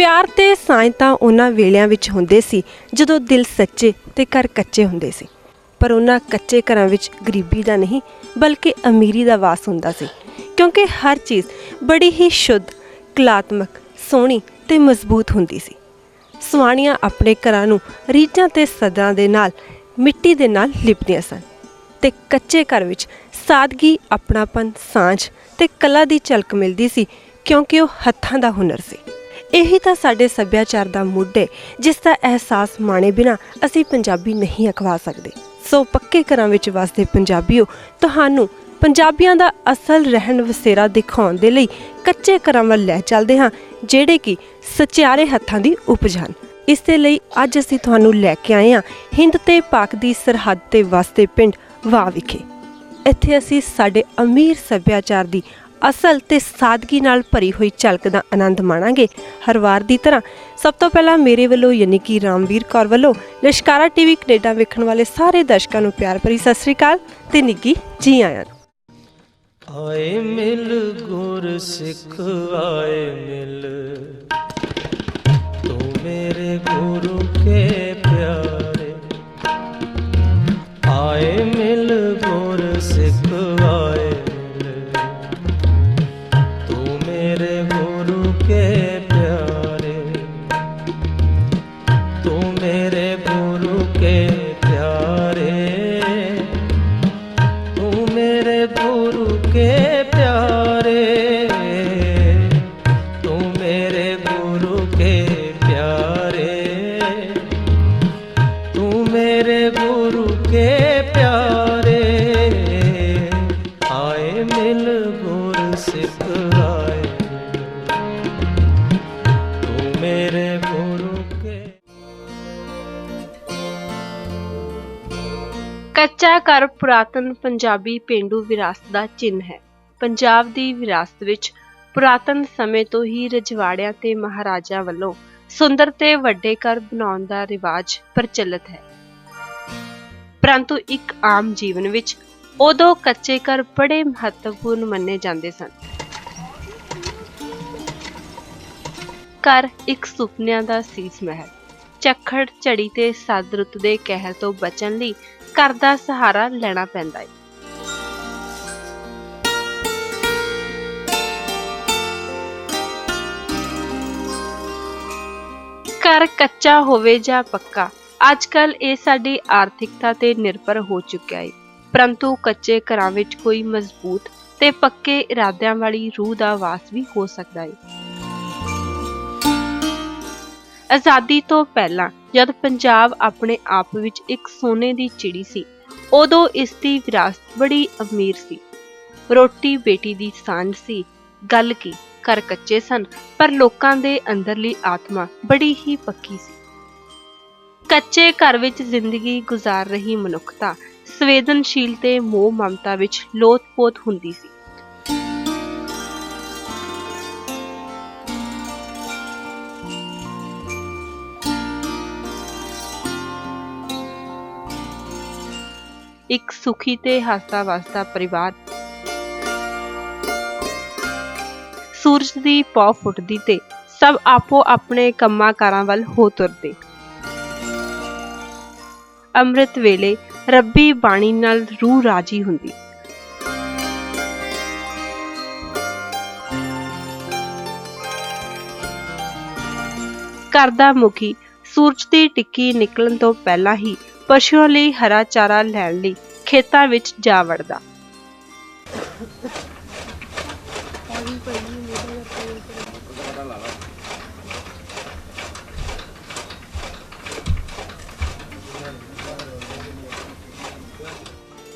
ਪਿਆਰ ਤੇ ਸਾਂਝ ਤਾਂ ਉਹਨਾਂ ਵੇਲਿਆਂ ਵਿੱਚ ਹੁੰਦੇ ਸੀ ਜਦੋਂ ਦਿਲ ਸੱਚੇ ਤੇ ਘਰ ਕੱਚੇ ਹੁੰਦੇ ਸੀ। ਪਰ ਉਹਨਾਂ ਕੱਚੇ ਘਰਾਂ ਵਿੱਚ ਗਰੀਬੀ ਦਾ ਨਹੀਂ ਬਲਕਿ ਅਮੀਰੀ ਦਾ ਵਾਸ ਹੁੰਦਾ ਸੀ, ਕਿਉਂਕਿ ਹਰ ਚੀਜ਼ ਬੜੀ ਹੀ ਸ਼ੁੱਧ, ਕਲਾਤਮਕ, ਸੋਹਣੀ ਤੇ ਮਜ਼ਬੂਤ ਹੁੰਦੀ ਸੀ। ਸਵਾਣੀਆਂ ਆਪਣੇ ਘਰਾਂ ਨੂੰ ਰੀਝਾਂ ਤੇ ਸਦਾਂ ਦੇ ਨਾਲ ਮਿੱਟੀ ਦੇ ਨਾਲ ਲਿਪਦੀਆਂ ਸਨ ਤੇ ਕੱਚੇ ਘਰ ਵਿੱਚ ਸਾਦਗੀ, ਆਪਣਾਪਨ, ਸਾਂਝ ਤੇ ਕਲਾ ਦੀ ਝਲਕ ਮਿਲਦੀ ਸੀ, ਕਿਉਂਕਿ ਉਹ ਹੱਥਾਂ ਦਾ ਹੁਨਰ ਸੀ। ਇਹੀ ਤਾਂ ਸਾਡੇ ਸੱਭਿਆਚਾਰ ਦਾ ਮੁੱਢ ਹੈ, ਜਿਸ ਦਾ ਅਹਿਸਾਸ ਮਾਣੇ ਬਿਨਾਂ ਅਸੀਂ ਪੰਜਾਬੀ ਨਹੀਂ ਅਖਵਾ ਸਕਦੇ। ਸੋ ਪੱਕੇ ਘਰਾਂ ਵਿੱਚ ਵਸਦੇ ਪੰਜਾਬੀਓ, ਤੁਹਾਨੂੰ ਪੰਜਾਬੀਆਂ ਦਾ ਅਸਲ ਰਹਿਣ ਵਸੇਰਾ ਦਿਖਾਉਣ ਦੇ ਲਈ ਕੱਚੇ ਘਰਾਂ ਵੱਲ ਲੈ ਚੱਲਦੇ ਹਾਂ, ਜਿਹੜੇ ਕਿ ਸਚਿਆਰੇ ਹੱਥਾਂ ਦੀ ਉਪਜ ਹਨ। ਇਸ ਦੇ ਲਈ ਅੱਜ ਅਸੀਂ ਤੁਹਾਨੂੰ ਲੈ ਕੇ ਆਏ ਹਾਂ ਹਿੰਦ ਤੇ ਪਾਕ ਦੀ ਸਰਹੱਦ ਤੇ ਵਸਦੇ ਪਿੰਡ ਵਾਹ ਵਿਖੇ। ਇੱਥੇ ਅਸੀਂ ਸਾਡੇ ਅਮੀਰ ਸੱਭਿਆਚਾਰ ਦੀ ਅਸਲ ਤੇ ਸਾਦਗੀ ਨਾਲ ਭਰੀ ਹੋਈ ਝਲਕ ਦਾ ਆਨੰਦ ਮਾਣਾਂਗੇ। ਹਰ ਵਾਰ ਦੀ ਤਰ੍ਹਾਂ ਸਭ ਤੋਂ ਪਹਿਲਾਂ ਮੇਰੇ ਵੱਲੋਂ ਯਾਨੀ ਕਿ ਰਾਮਵੀਰ ਕੌਰ ਵੱਲੋਂ ਲਿਸ਼ਕਾਰਾ ਟੀਵੀ ਕੈਨੇਡਾ ਵੇਖਣ ਵਾਲੇ ਸਾਰੇ ਦਰਸ਼ਕਾਂ ਨੂੰ ਪਿਆਰ ਭਰੀ ਸਤਿ ਸ੍ਰੀ ਅਕਾਲ ਤੇ ਨਿੱਘੀ ਜੀ ਆਇਆਂ ਨੂੰ। ਆਏ ਮਿਲ ਗੁਰ ਸਿੱਖ ਆਏ ਮਿਲ, ਤੂੰ ਮੇਰੇ ਗੁਰੂ ਕੇ ਪਿਆਰੇ। ਆਏ ਮਿਲ ਗੁਰ ਸਿੱਖ ਆਏ ਮਿਲ, ਤੂੰ ਮੇਰੇ ਗੁਰੂ ਕੇ ਪਿਆਰੇ। ਤੂੰ ਮੇਰੇ ਗੁਰੂ ਕੇ ਪਿਆਰੇ, ਤੂੰ ਮੇਰੇ ਗੁਰੂ ਕੇ ਪਿਆਰੇ। ਤੂੰ ਮੇਰੇ ਗੁਰੂ ਕੇ ਪਿਆਰੇ, ਤੂੰ ਮੇਰੇ ਗੁਰੂ ਕੇ ਪਿਆਰੇ। ਆਏ ਮਿਲ ਗੁਰ ਸਿੱਖ ਆਏ, ਤੂੰ ਮੇਰੇ ਗੁਰੂ ਕੇ। ਕੱਚਾ ਘਰ ਪੁਰਾਤਨ ਪੰਜਾਬੀ ਪੇਂਡੂ ਵਿਰਾਸਤ ਦਾ ਚਿੰਨ੍ਹ ਹੈ। ਪੰਜਾਬ ਦੀ ਵਿਰਾਸਤ ਵਿੱਚ ਪੁਰਾਤਨ ਸਮੇਂ ਤੋਂ ਹੀ ਰਜਵਾੜਿਆਂ ਤੇ ਮਹਾਰਾਜਿਆਂ ਵੱਲੋਂ ਸੁੰਦਰ ਤੇ ਵੱਡੇ ਘਰ ਬਣਾਉਣ ਦਾ ਰਿਵਾਜ ਪ੍ਰਚਲਿਤ ਹੈ। ਪਰੰਤੂ ਇੱਕ ਆਮ ਜੀਵਨ ਵਿੱਚ ਉਦੋਂ ਕੱਚੇ ਘਰ ਬੜੇ ਮਹੱਤਵਪੂਰਨ ਮੰਨੇ ਜਾਂਦੇ ਸਨ। ਘਰ ਇੱਕ ਸੁਪਨਿਆਂ ਦਾ ਸੀਸ ਮਹਿਲ। ਝੱਖੜ, ਝੜੀ ਤੇ ਸਦ ਰੁੱਤ ਦੇ ਕਹਿਰ ਤੋਂ ਬਚਣ ਲਈ ਘਰ ਦਾ ਸਹਾਰਾ ਲੈਣਾ ਪੈਂਦਾ ਹੈ। ਘਰ ਕੱਚਾ ਹੋਵੇ ਜਾਂ ਪੱਕਾ, ਅੱਜ ਕੱਲ੍ਹ ਇਹ ਸਾਡੀ ਆਰਥਿਕਤਾ ਤੇ ਨਿਰਭਰ ਹੋ ਚੁੱਕਿਆ ਹੈ। ਪਰੰਤੂ ਕੱਚੇ ਘਰਾਂ ਵਿੱਚ ਕੋਈ ਮਜ਼ਬੂਤ ਤੇ ਪੱਕੇ ਇਰਾਦਿਆਂ ਵਾਲੀ ਰੂਹ ਦਾ ਵਾਸ ਵੀ ਹੋ ਸਕਦਾ ਹੈ। ਆਜ਼ਾਦੀ ਤੋਂ ਪਹਿਲਾਂ ਜਦ ਪੰਜਾਬ ਆਪਣੇ ਆਪ ਵਿੱਚ ਇੱਕ ਸੋਨੇ ਦੀ ਚਿੜੀ ਸੀ, ਉਦੋਂ ਇਸ ਦੀ ਵਿਰਾਸਤ ਬੜੀ ਅਮੀਰ ਸੀ। ਰੋਟੀ ਬੇਟੀ ਦੀ ਸਾਂਝ ਸੀ। ਗੱਲ ਕੀ, ਘਰ ਕੱਚੇ ਸਨ ਪਰ ਲੋਕਾਂ ਦੇ ਅੰਦਰਲੀ ਆਤਮਾ ਬੜੀ ਹੀ ਪੱਕੀ ਸੀ। ਕੱਚੇ ਘਰ ਵਿੱਚ ਜ਼ਿੰਦਗੀ ਗੁਜ਼ਾਰ ਰਹੀ ਮਨੁੱਖਤਾ ਸੰਵੇਦਨਸ਼ੀਲ ਤੇ ਮੋਹ ਮਮਤਾ ਵਿੱਚ ਲੋਥ-ਪੋਥ ਹੁੰਦੀ ਸੀ। ਇੱਕ ਸੁਖੀ ਤੇ ਹੱਸਦਾ ਵਸਦਾ ਪਰਿਵਾਰ। ਸੂਰਜ ਦੀ ਪੌ ਫੁੱਟਦੀ ਤੇ ਸਭ ਆਪੋ ਆਪਣੇ ਕੰਮਾਂ ਕਾਰਾਂ ਵੱਲ ਹੋ ਤੁਰਦੇ। ਅੰਮ੍ਰਿਤ ਵੇਲੇ ਰੱਬੀ ਬਾਣੀ ਨਾਲ ਰੂਹ ਰਾਜੀ ਹੁੰਦੀ। ਘਰ ਦਾ ਮੁਖੀ ਸੂਰਜ ਦੀ ਟਿੱਕੀ ਨਿਕਲਣ ਤੋਂ ਪਹਿਲਾਂ ਹੀ ਪਸ਼ੂਆਂ ਲਈ ਹਰਾ ਚਾਰਾ ਲੈਣ ਲਈ ਖੇਤਾਂ ਵਿੱਚ ਜਾ ਵੜਦਾ।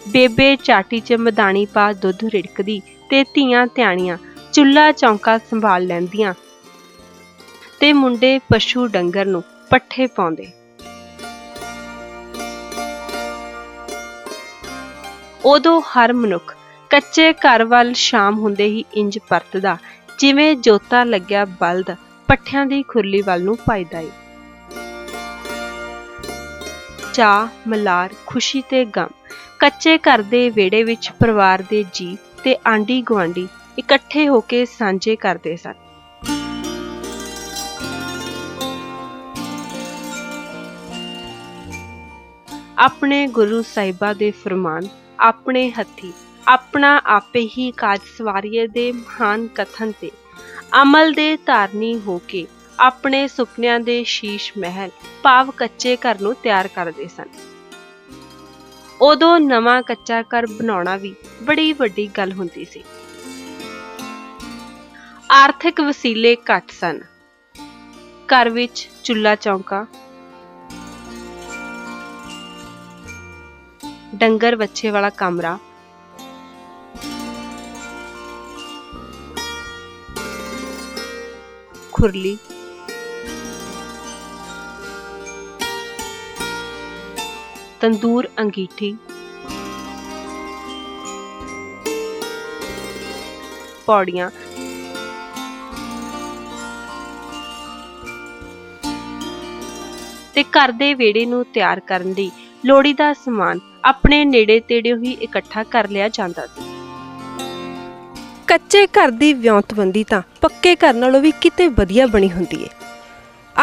ਬੇਬੇ ਚਾਟੀ 'ਚ ਮਧਾਣੀ ਪਾ ਦੁੱਧ ਰਿੜਕਦੀ ਤੇ ਧੀਆਂ ਧਿਆਣੀਆਂ ਚੁੱਲ੍ਹਾ ਚੌਂਕਾ ਸੰਭਾਲ ਲੈਂਦੀਆਂ ਤੇ ਮੁੰਡੇ ਪਸ਼ੂ ਡੰਗਰ ਨੂੰ ਪੱਠੇ ਪਾਉਂਦੇ। ਉਦੋਂ ਹਰ ਮਨੁੱਖ ਕੱਚੇ ਘਰ ਵੱਲ ਸ਼ਾਮ ਹੁੰਦੇ ਹੀ ਇੰਜ ਪਰਤਦਾ ਜਿਵੇਂ ਜੋਤਾ ਲੱਗਿਆ ਬਲਦ ਪੱਠਿਆਂ ਦੀ ਖੁਰਲੀ ਵੱਲ ਨੂੰ ਭੱਜਦਾ ਏ। ਚਾਅ, ਮਲਾਰ, ਖੁਸ਼ੀ ਤੇ ਗਮ ਕੱਚੇ ਘਰ ਦੇ ਵਿਹੜੇ ਵਿੱਚ ਪਰਿਵਾਰ ਦੇ ਜੀਅ ਤੇ ਆਂਢੀ ਗੁਆਂਢੀ ਇਕੱਠੇ ਹੋ ਕੇ ਸਾਂਝੇ ਕਰਦੇ ਸਨ। ਆਪਣੇ ਗੁਰੂ ਸਾਹਿਬਾਂ ਦੇ ਫਰਮਾਨ ਆਪਣੇ ਹੱਥੀ ਆਪਣਾ ਆਪੇ ਹੀ ਕਾਜ ਸਵਾਰੀਏ ਦੇ ਮਹਾਨ ਕਥਨ ਤੇ ਅਮਲ ਦੇ ਧਾਰਨੀ ਹੋ ਕੇ ਆਪਣੇ ਸੁਪਨਿਆਂ ਦੇ ਸ਼ੀਸ਼ ਮਹਿਲ ਭਾਵ ਕੱਚੇ ਘਰ ਨੂੰ ਤਿਆਰ ਕਰਦੇ ਸਨ। ਉਦੋਂ ਨਵਾਂ ਕੱਚਾ ਘਰ ਬਣਾਉਣਾ ਵੀ ਬੜੀ ਵੱਡੀ ਗੱਲ ਹੁੰਦੀ ਸੀ। ਆਰਥਿਕ ਵਸੀਲੇ ਘੱਟ ਸਨ। ਘਰ ਵਿੱਚ ਚੁੱਲ੍ਹਾ ਚੌਂਕਾ, ਡੰਗਰ ਵੱਛੇ ਵਾਲਾ ਕਮਰਾ, ਖੁਰਲੀ, ਤੰਦੂਰ, ਅੰਗੀਠੀ, ਪੌੜੀਆਂ, ਤੇ ਘਰ ਦੇ ਵਿਹੜੇ ਨੂੰ ਤਿਆਰ ਕਰਨ ਲਈ ਲੋੜੀਂਦਾ ਸਮਾਨ ਆਪਣੇ ਨੇੜੇ ਤੇੜਿਓਂ ਹੀ ਇਕੱਠਾ ਕਰ ਲਿਆ ਜਾਂਦਾ ਸੀ। ਕੱਚੇ ਘਰ ਦੀ ਵਿਉਂਤਬੰਦੀ ਤਾਂ ਪੱਕੇ ਘਰ ਨਾਲੋਂ ਵੀ ਕਿਤੇ ਵਧੀਆ ਬਣੀ ਹੁੰਦੀ ਏ।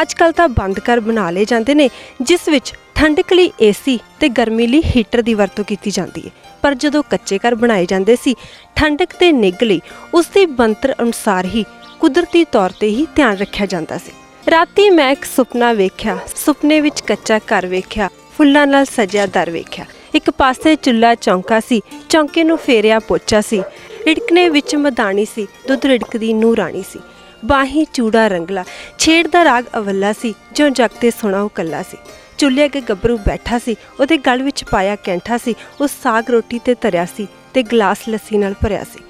ਅੱਜ ਕੱਲ੍ਹ ਤਾਂ ਬੰਦ ਘਰ ਬਣਾ ਲਏ ਜਾਂਦੇ ਨੇ ਜਿਸ ਵਿੱਚ ਠੰਡਕ ਲਈ ਏਸੀ ਤੇ ਗਰਮੀ ਲਈ ਹੀਟਰ ਦੀ ਵਰਤੋਂ ਕੀਤੀ ਜਾਂਦੀ ਏ। ਪਰ ਜਦੋਂ ਕੱਚੇ ਘਰ ਬਣਾਏ ਜਾਂਦੇ ਸੀ ਠੰਡਕ ਤੇ ਨਿੱਘ ਲਈ ਉਸ ਦੀ ਬਣਤਰ ਅਨੁਸਾਰ ਹੀ ਕੁਦਰਤੀ ਤੌਰ ਤੇ ਹੀ ਧਿਆਨ ਰੱਖਿਆ ਜਾਂਦਾ ਸੀ। ਰਾਤੀ ਮੈਂ ਇੱਕ ਸੁਪਨਾ ਵੇਖਿਆ। ਸੁਪਨੇ ਵਿੱਚ ਕੱਚਾ ਘਰ ਵੇਖਿਆ, ਫੁੱਲਾਂ ਨਾਲ ਸਜਿਆ ਦਰ ਵੇਖਿਆ। ਇੱਕ ਪਾਸੇ ਚੁੱਲ੍ਹਾ ਚੌਂਕਾ ਸੀ, ਚੌਂਕੇ ਨੂੰ ਫੇਰਿਆ ਪੋਚਾ ਸੀ। ਰਿੜਕਣੇ ਵਿੱਚ ਮਧਾਣੀ ਸੀ, ਦੁੱਧ ਰਿੜਕਦੀ ਨੂੰਹ ਰਾਣੀ ਸੀ। ਬਾਹੀਂ ਚੂੜਾ ਰੰਗਲਾ, ਛੇੜ ਦਾ ਰਾਗ ਅਵੱਲਾ ਸੀ, ਜੋ ਜਗ ਤੇ ਸੋਹਣਾ ਉਹ ਕੱਲਾ ਸੀ। ਚੁੱਲ੍ਹੇ ਅੱਗੇ ਗੱਭਰੂ ਬੈਠਾ ਸੀ, ਉਹਦੇ ਗਲ ਵਿੱਚ ਪਾਇਆ ਕੈਂਠਾ ਸੀ। ਉਹ ਸਾਗ ਰੋਟੀ ਤੇ ਧਰਿਆ ਸੀ ਤੇ ਗਲਾਸ ਲੱਸੀ ਨਾਲ ਭਰਿਆ ਸੀ।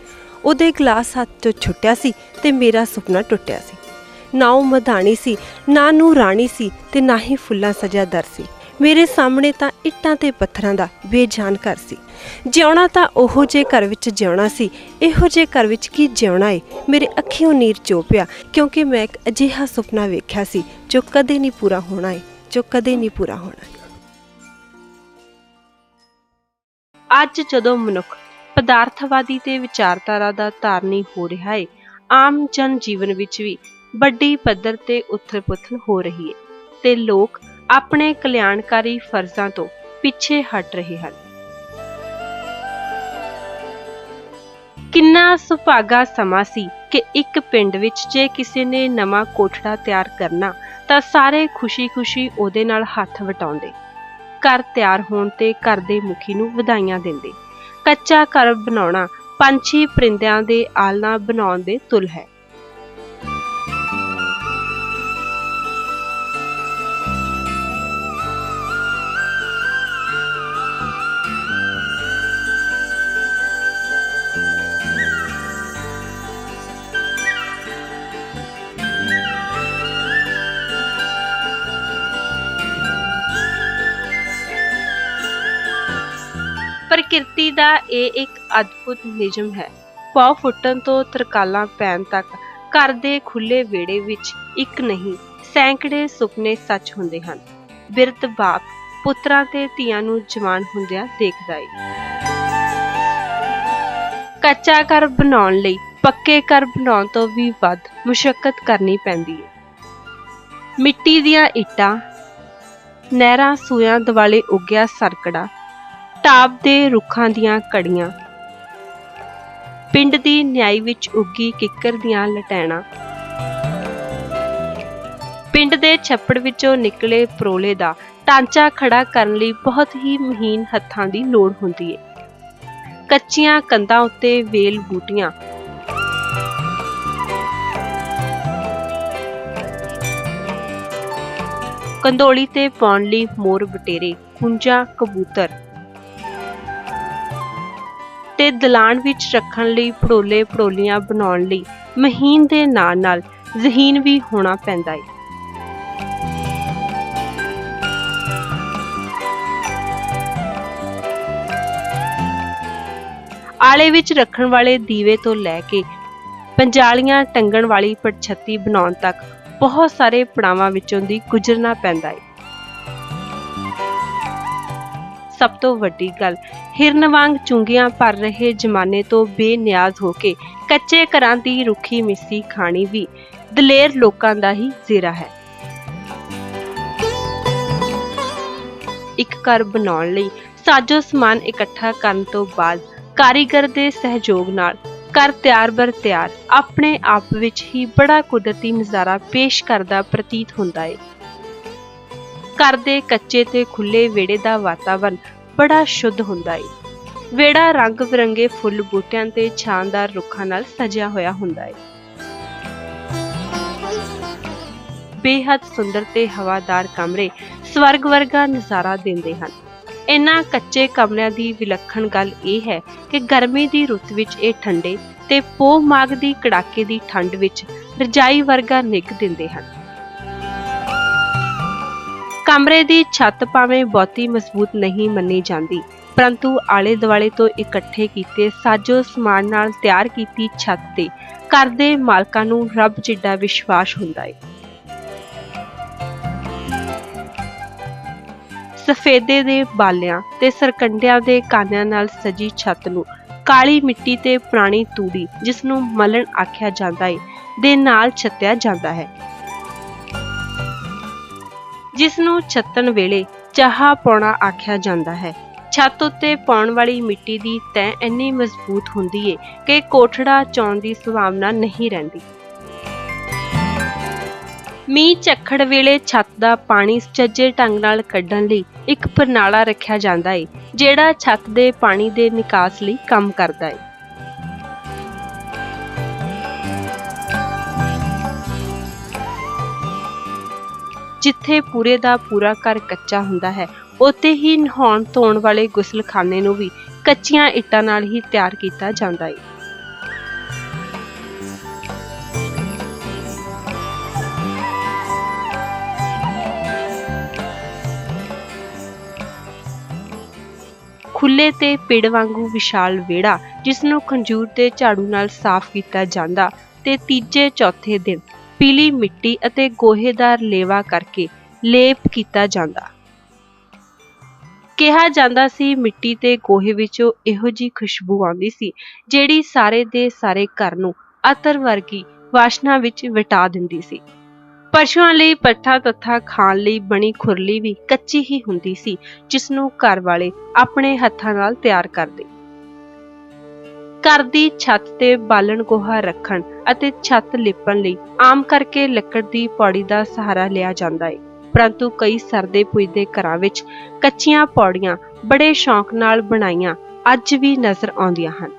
ਉਹਦੇ ਗਲਾਸ ਹੱਥ 'ਚੋਂ ਛੁੱਟਿਆ ਸੀ ਤੇ ਮੇਰਾ ਸੁਪਨਾ ਟੁੱਟਿਆ ਸੀ। ਨਾ ਉਹ ਮਧਾਣੀ ਸੀ, ਨਾ ਨੂੰਹ ਰਾਣੀ ਸੀ ਤੇ ਨਾ ਹੀ ਫੁੱਲਾਂ ਸਜਿਆ ਦਰ ਸੀ। ਮੇਰੇ ਸਾਹਮਣੇ ਤਾਂ ਇੱਟਾਂ ਤੇ ਪੱਥਰਾਂ ਦਾ ਬੇਜਾਨ ਘਰ ਸੀ। ਜਿਉਣਾ ਤਾਂ ਉਹੋ ਜਿਹੇ ਘਰ ਵਿੱਚ ਜਿਉਣਾ ਸੀ। ਇਹੋ ਜਿਹੇ ਘਰ ਵਿੱਚ ਕੀ ਜਿਉਣਾ ਏ। ਮੇਰੇ ਅੱਖੀਓਂ ਨੀਰ ਚੋ ਪਿਆ ਕਿਉਂਕਿ ਮੈਂ ਇੱਕ ਅਜਿਹਾ ਸੁਪਨਾ ਵੇਖਿਆ ਸੀ ਜੋ ਕਦੇ ਨਹੀਂ ਪੂਰਾ ਹੋਣਾ ਏ, ਜੋ ਕਦੇ ਨਹੀਂ ਪੂਰਾ ਹੋਣਾ ਏ। ਅੱਜ ਜਦੋਂ ਮਨੁੱਖ ਪਦਾਰਥਵਾਦੀ ਤੇ ਵਿਚਾਰਧਾਰਾ ਦਾ ਧਾਰਨੀ ਹੋ ਰਿਹਾ ਏ, ਆਮ ਜਨ ਜੀਵਨ ਵਿੱਚ ਵੀ ਵੱਡੀ ਪੱਧਰ ਤੇ ਉਥਲ-ਪੁਥਲ ਹੋ ਰਹੀ ਏ ਤੇ ਲੋਕ ਆਪਣੇ ਕਲਿਆਣਕਾਰੀ ਫਰਜ਼ਾਂ ਤੋਂ ਪਿੱਛੇ ਹਟ ਰਹੇ ਹਨ। ਕਿੰਨਾ ਸੁਭਾਗਾ ਸਮਾਂ ਸੀ ਕਿ ਇੱਕ ਪਿੰਡ ਵਿੱਚ ਜੇ ਕਿਸੇ ਨੇ ਨਵਾਂ ਕੋਠੜਾ ਤਿਆਰ ਕਰਨਾ ਤਾਂ ਸਾਰੇ ਖੁਸ਼ੀ-ਖੁਸ਼ੀ ਉਹਦੇ ਨਾਲ ਹੱਥ ਵਟਾਉਂਦੇ। ਘਰ ਤਿਆਰ ਹੋਣ ਤੇ ਘਰ ਦੇ ਮੁਖੀ ਨੂੰ ਵਧਾਈਆਂ ਦਿੰਦੇ। ਕੱਚਾ ਘਰ ਬਣਾਉਣਾ ਪੰਛੀ ਪਰਿੰਦਿਆਂ ਦੇ ਆਲਣਾ ਬਣਾਉਣ ਦੇ ਤੁਲ ਹੈ। ਪ੍ਰਕਿਰਤੀ ਦਾ ਇਹ ਇੱਕ ਅਦਭੁਤ ਨਿਯਮ ਹੈ। ਪੌ ਫੁੱਟਣ ਤੋਂ ਤਰਕਾਲਾਂ ਪੈਣ ਤੱਕ ਘਰ ਦੇ ਖੁੱਲ੍ਹੇ ਵਿਹੜੇ ਵਿੱਚ ਇੱਕ ਨਹੀਂ ਸੈਂਕੜੇ ਸੁਪਨੇ ਸੱਚ ਹੁੰਦੇ ਹਨ। ਬਿਰਧ ਬਾਪ ਪੁੱਤਰਾਂ ਤੇ ਧੀਆਂ ਨੂੰ ਜਵਾਨ ਹੁੰਦਿਆਂ ਦੇਖਦਾ ਏ। ਕੱਚਾ ਘਰ ਬਣਾਉਣ ਲਈ ਪੱਕੇ ਘਰ ਬਣਾਉਣ ਤੋਂ ਵੀ ਵੱਧ ਮੁਸ਼ੱਕਤ ਕਰਨੀ ਪੈਂਦੀ ਹੈ। ਮਿੱਟੀ ਦੀਆਂ ਇੱਟਾਂ, ਨਹਿਰਾਂ ਸੂਇਆਂ ਦੁਆਲੇ ਉੱਗਿਆ ਸਰਕੜਾ, ਢਾਬ ਦੇ ਰੁੱਖਾਂ ਦੀਆਂ ਕੜੀਆਂ, ਪਿੰਡ ਦੀ ਨਿਆਈ ਵਿੱਚ ਉੱਗੀ ਕਿੱਕਰ ਦੀਆਂ ਲਟੈਣਾਂ, ਪਿੰਡ ਦੇ ਛੱਪੜ ਵਿੱਚੋਂ ਨਿਕਲੇ ਪਰੋਲੇ ਦਾ ਢਾਂਚਾ ਖੜਾ ਕਰਨ ਲਈ ਬਹੁਤ ਹੀ ਮਹੀਨ ਹੱਥਾਂ ਦੀ ਲੋੜ ਹੁੰਦੀ ਹੈ। ਕੱਚੀਆਂ ਕੰਧਾਂ ਉੱਤੇ ਵੇਲ ਬੂਟੀਆਂ, ਕੰਧੋਲੀ ਤੇ ਪਾਉਣ ਲਈ ਮੋਰ ਬਟੇਰੇ, ਕੁੰਜਾ, ਕਬੂਤਰ ਤੇ ਦਲਾਨ ਵਿੱਚ ਰੱਖਣ ਲਈ ਪੜੋਲੇ ਪੜੋਲੀਆਂ ਬਣਾਉਣ ਲਈ ਮਹੀਨ ਦੇ ਨਾਲ ਨਾਲ ਜ਼ਹੀਨ ਵੀ ਹੋਣਾ ਪੈਂਦਾ ਹੈ। ਆਲੇ ਵਿੱਚ ਰੱਖਣ ਵਾਲੇ ਦੀਵੇ ਤੋਂ ਲੈ ਕੇ ਪੰਜਾਲੀਆਂ ਟੰਗਣ ਵਾਲੀ ਪਟਛੱਤੀ ਬਣਾਉਣ ਤੱਕ ਬਹੁਤ ਸਾਰੇ ਪੜਾਵਾਂ ਵਿੱਚੋਂ ਦੀ ਗੁਜ਼ਰਨਾ ਪੈਂਦਾ ਹੈ। ਸਭ ਤੋਂ ਵੱਡੀ ਗੱਲ, ਹਿਰਨ ਵਾਂਗ ਚੁੰਗੀਆਂ ਭਰ ਰਹੇ ਜ਼ਮਾਨੇ ਤੋਂ ਬੇਨਿਆਜ਼ ਹੋ ਕੇ ਕੱਚੇ ਘਰਾਂ ਦੀ ਰੁੱਖੀ ਮਿੱਸੀ ਖਾਣੀ ਵੀ ਦਲੇਰ ਲੋਕਾਂ ਦਾ ਹੀ ਜ਼ੇਰਾ ਹੈ। ਇੱਕ ਘਰ ਬਣਾਉਣ ਲਈ ਸਾਜੋ ਸਮਾਨ ਇਕੱਠਾ ਕਰਨ ਤੋਂ ਬਾਅਦ ਕਾਰੀਗਰ ਦੇ ਸਹਿਯੋਗ ਨਾਲ ਘਰ ਤਿਆਰ ਬਰ ਤਿਆਰ ਆਪਣੇ ਆਪ ਵਿੱਚ ਹੀ ਬੜਾ ਕੁਦਰਤੀ ਨਜ਼ਾਰਾ ਪੇਸ਼ ਕਰਦਾ ਪ੍ਰਤੀਤ ਹੁੰਦਾ ਹੈ। ਘਰ ਦੇ ਕੱਚੇ ਤੇ ਖੁੱਲੇ ਵਿਹੜੇ ਦਾ ਵਾਤਾਵਰਨ ਬੜਾ ਸ਼ੁੱਧ ਹੁੰਦਾ ਹੈ। ਵਿਹੜਾ ਰੰਗ ਬਿਰੰਗੇ ਫੁੱਲ ਬੂਟਿਆਂ ਤੇ ਸ਼ਾਨਦਾਰ ਰੁੱਖਾਂ ਨਾਲ ਸਜਿਆ ਹੋਇਆ ਹੁੰਦਾ ਹੈ। ਬੇਹੱਦ ਸੁੰਦਰ ਤੇ ਹਵਾਦਾਰ ਕਮਰੇ ਸਵਰਗ ਵਰਗਾ ਨਜ਼ਾਰਾ ਦਿੰਦੇ ਹਨ। ਇਨ੍ਹਾਂ ਕੱਚੇ ਕਮਰਿਆਂ ਦੀ ਵਿਲੱਖਣ ਗੱਲ ਇਹ ਹੈ ਕਿ ਗਰਮੀ ਦੀ ਰੁੱਤ ਵਿੱਚ ਇਹ ਠੰਡੇ ਤੇ ਪੋਹ ਮਾਘ ਦੀ ਕੜਾਕੇ ਦੀ ਠੰਡ ਵਿੱਚ ਰਜਾਈ ਵਰਗਾ ਨਿੱਘ ਦਿੰਦੇ ਹਨ। ਕਮਰੇ ਦੀ ਛੱਤ ਭਾਵੇਂ ਬਹੁਤੀ ਮਜ਼ਬੂਤ ਨਹੀਂ ਮੰਨੀ ਜਾਂਦੀ, ਪਰੰਤੂ ਆਲੇ ਦੁਆਲੇ ਤੋਂ ਇਕੱਠੇ ਕੀਤੇ ਸਾਜੋ ਸਮਾਨ ਨਾਲ ਤਿਆਰ ਕੀਤੀ ਛੱਤ ਤੇ ਘਰ ਦੇ ਮਾਲਕਾਂ ਨੂੰ ਰੱਬ ਜਿੱਡਾ ਵਿਸ਼ਵਾਸ ਹੁੰਦਾ ਹੈ। ਸਫੇਦੇ ਦੇ ਬਾਲਿਆਂ ਤੇ ਸਰਕੰਡਿਆਂ ਦੇ ਕਾਨਿਆਂ ਨਾਲ ਸਜੀ ਛੱਤ ਨੂੰ ਕਾਲੀ ਮਿੱਟੀ ਤੇ ਪੁਰਾਣੀ ਤੂੜੀ, ਜਿਸ ਨੂੰ ਮਲਣ ਆਖਿਆ ਜਾਂਦਾ ਹੈ, ਦੇ ਨਾਲ ਛੱਤਿਆ ਜਾਂਦਾ ਹੈ, ਜਿਸ ਨੂੰ ਛੱਤਣ ਵੇਲੇ ਚਾਹਾ ਪਾਉਣਾ ਆਖਿਆ ਜਾਂਦਾ ਹੈ। ਛੱਤ ਉੱਤੇ ਪਾਉਣ ਵਾਲੀ ਮਿੱਟੀ ਦੀ ਤੈਅ ਇੰਨੀ ਮਜ਼ਬੂਤ ਹੁੰਦੀ ਹੈ ਕਿ ਕੋਠੜਾ ਚੌਣ ਦੀ ਸੰਭਾਵਨਾ ਨਹੀਂ ਰਹਿੰਦੀ। ਮੀਂਹ ਝੱਖੜ ਵੇਲੇ ਛੱਤ ਦਾ ਪਾਣੀ ਸੁਚੱਜੇ ਢੰਗ ਨਾਲ ਕੱਢਣ ਲਈ ਇੱਕ ਪ੍ਰਣਾਲਾ ਰੱਖਿਆ ਜਾਂਦਾ ਹੈ, ਜਿਹੜਾ ਛੱਤ ਦੇ ਪਾਣੀ ਦੇ ਨਿਕਾਸ ਲਈ ਕੰਮ ਕਰਦਾ ਹੈ। ਜਿੱਥੇ ਪੂਰੇ ਦਾ ਪੂਰਾ ਘਰ ਕੱਚਾ ਹੁੰਦਾ ਹੈ, ਉੱਥੇ ਹੀ ਨਹਾਉਣ ਧੋਣ ਵਾਲੇ ਗੁਸਲਖਾਨੇ ਨੂੰ ਵੀ ਕੱਚੀਆਂ ਇੱਟਾਂ ਨਾਲ ਹੀ ਤਿਆਰ ਕੀਤਾ ਜਾਂਦਾ ਹੈ। ਖੁੱਲੇ ਤੇ ਪਿੜ ਵਾਂਗੂ ਵਿਸ਼ਾਲ ਵਿਹੜਾ, ਜਿਸ ਨੂੰ ਖੰਜੂਰ ਤੇ ਝਾੜੂ ਨਾਲ ਸਾਫ਼ ਕੀਤਾ ਜਾਂਦਾ ਤੇ ਤੀਜੇ ਚੌਥੇ ਦਿਨ ਪੀਲੀ ਮਿੱਟੀ ਅਤੇ ਗੋਹੇ ਦਾ ਲੇਵਾ ਕਰਕੇ ਲੇਪ ਕੀਤਾ ਜਾਂਦਾ। ਕਿਹਾ ਜਾਂਦਾ ਸੀ ਮਿੱਟੀ ਤੇ ਗੋਹੇ ਵਿੱਚੋਂ ਇਹੋ ਜਿਹੀ ਖੁਸ਼ਬੂ ਆਉਂਦੀ ਸੀ ਜਿਹੜੀ ਸਾਰੇ ਦੇ ਸਾਰੇ ਘਰ ਨੂੰ ਅਤਰ ਵਰਗੀ ਵਾਸ਼ਨਾ ਵਿੱਚ ਵਟਾ ਦਿੰਦੀ ਸੀ। ਪਸ਼ੂਆਂ ਲਈ ਪੱਠਾ ਤੱਥਾ ਖਾਣ ਲਈ ਬਣੀ ਖੁਰਲੀ ਵੀ ਕੱਚੀ ਹੀ ਹੁੰਦੀ ਸੀ, ਜਿਸ ਨੂੰ ਘਰ ਵਾਲੇ ਆਪਣੇ ਹੱਥਾਂ ਨਾਲ ਤਿਆਰ ਕਰਦੇ। ਘਰ ਦੀ ਛੱਤ ਤੇ ਬਾਲਣ ਗੋਹਾ ਰੱਖਣ ਅਤੇ ਛੱਤ ਲਿਪਣ ਲਈ ਆਮ ਕਰਕੇ ਲੱਕੜ ਦੀ ਪੌੜੀ ਦਾ ਸਹਾਰਾ ਲਿਆ ਜਾਂਦਾ ਹੈ, ਪਰੰਤੂ ਕਈ ਸਰਦੇ ਪੁੱਜਦੇ ਘਰਾਂ ਵਿੱਚ ਕੱਚੀਆਂ ਪੌੜੀਆਂ ਬੜੇ ਸ਼ੌਂਕ ਨਾਲ ਬਣਾਈਆਂ ਅੱਜ ਵੀ ਨਜ਼ਰ ਆਉਂਦੀਆਂ ਹਨ।